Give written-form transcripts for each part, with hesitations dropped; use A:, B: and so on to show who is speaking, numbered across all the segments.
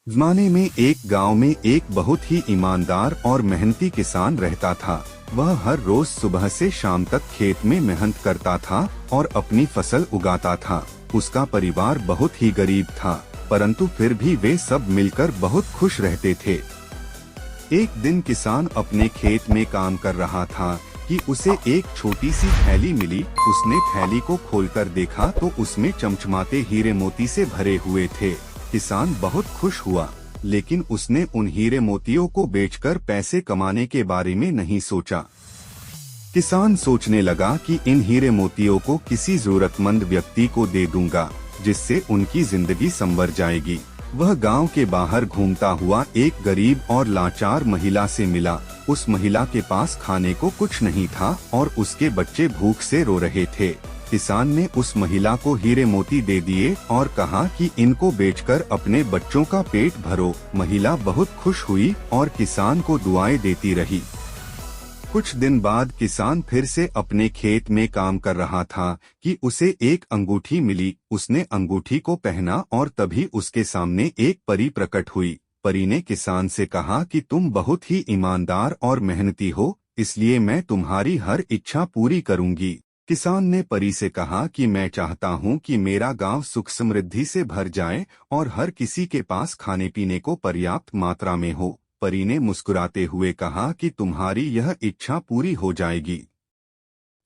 A: ज़माने में एक गांव में एक बहुत ही ईमानदार और मेहनती किसान रहता था। वह हर रोज सुबह से शाम तक खेत में मेहनत करता था और अपनी फसल उगाता था। उसका परिवार बहुत ही गरीब था, परंतु फिर भी वे सब मिलकर बहुत खुश रहते थे। एक दिन किसान अपने खेत में काम कर रहा था कि उसे एक छोटी सी थैली मिली। उसने थैली को खोलकर देखा तो उसमें चमचमाते हीरे मोती से भरे हुए थे। किसान बहुत खुश हुआ, लेकिन उसने उन हीरे मोतियों को बेचकर पैसे कमाने के बारे में नहीं सोचा। किसान सोचने लगा कि इन हीरे मोतियों को किसी जरूरतमंद व्यक्ति को दे दूंगा, जिससे उनकी जिंदगी संवर जाएगी। वह गांव के बाहर घूमता हुआ एक गरीब और लाचार महिला से मिला। उस महिला के पास खाने को कुछ नहीं था और उसके बच्चे भूख से रो रहे थे। किसान ने उस महिला को हीरे मोती दे दिए और कहा कि इनको बेचकर अपने बच्चों का पेट भरो। महिला बहुत खुश हुई और किसान को दुआएं देती रही। कुछ दिन बाद किसान फिर से अपने खेत में काम कर रहा था कि उसे एक अंगूठी मिली। उसने अंगूठी को पहना और तभी उसके सामने एक परी प्रकट हुई। परी ने किसान से कहा कि तुम बहुत ही ईमानदार और मेहनती हो, इसलिए मैं तुम्हारी हर इच्छा पूरी करूंगी। किसान ने परी से कहा कि मैं चाहता हूं कि मेरा गांव सुख समृद्धि से भर जाए और हर किसी के पास खाने पीने को पर्याप्त मात्रा में हो। परी ने मुस्कुराते हुए कहा कि तुम्हारी यह इच्छा पूरी हो जाएगी।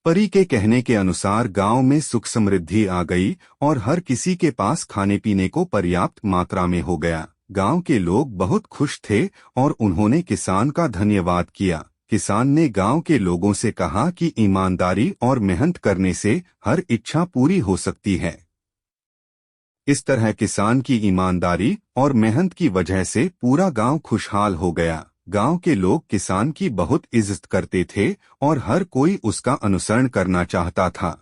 A: परी के कहने के अनुसार गांव में सुख समृद्धि आ गई और हर किसी के पास खाने पीने को पर्याप्त मात्रा में हो गया। गांव के लोग बहुत खुश थे और उन्होंने किसान का धन्यवाद किया। किसान ने गांव के लोगों से कहा कि ईमानदारी और मेहनत करने से हर इच्छा पूरी हो सकती है। इस तरह किसान की ईमानदारी और मेहनत की वजह से पूरा गांव खुशहाल हो गया। गांव के लोग किसान की बहुत इज्जत करते थे और हर कोई उसका अनुसरण करना चाहता था।